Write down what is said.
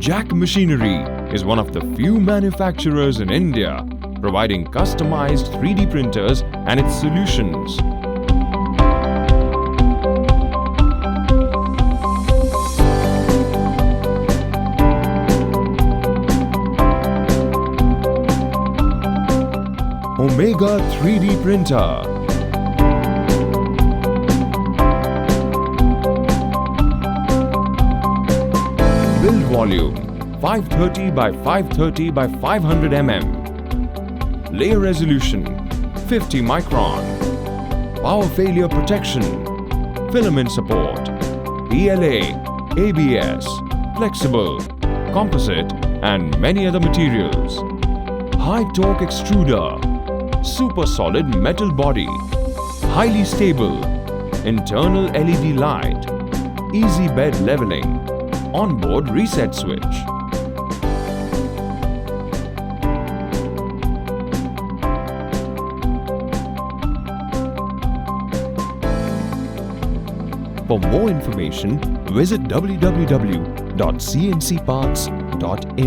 Jack Machinery is one of the few manufacturers in India providing customized 3D printers and its solutions. Omega 3D Printer. Build volume 530 by 530 by 500 mm. Layer resolution 50 micron. Power failure protection. Filament support. PLA, ABS, flexible, composite and many other materials. High torque extruder. Super solid metal body. Highly stable. Internal LED light. Easy bed leveling. Onboard reset switch. For more information, visit www.cncparts.in.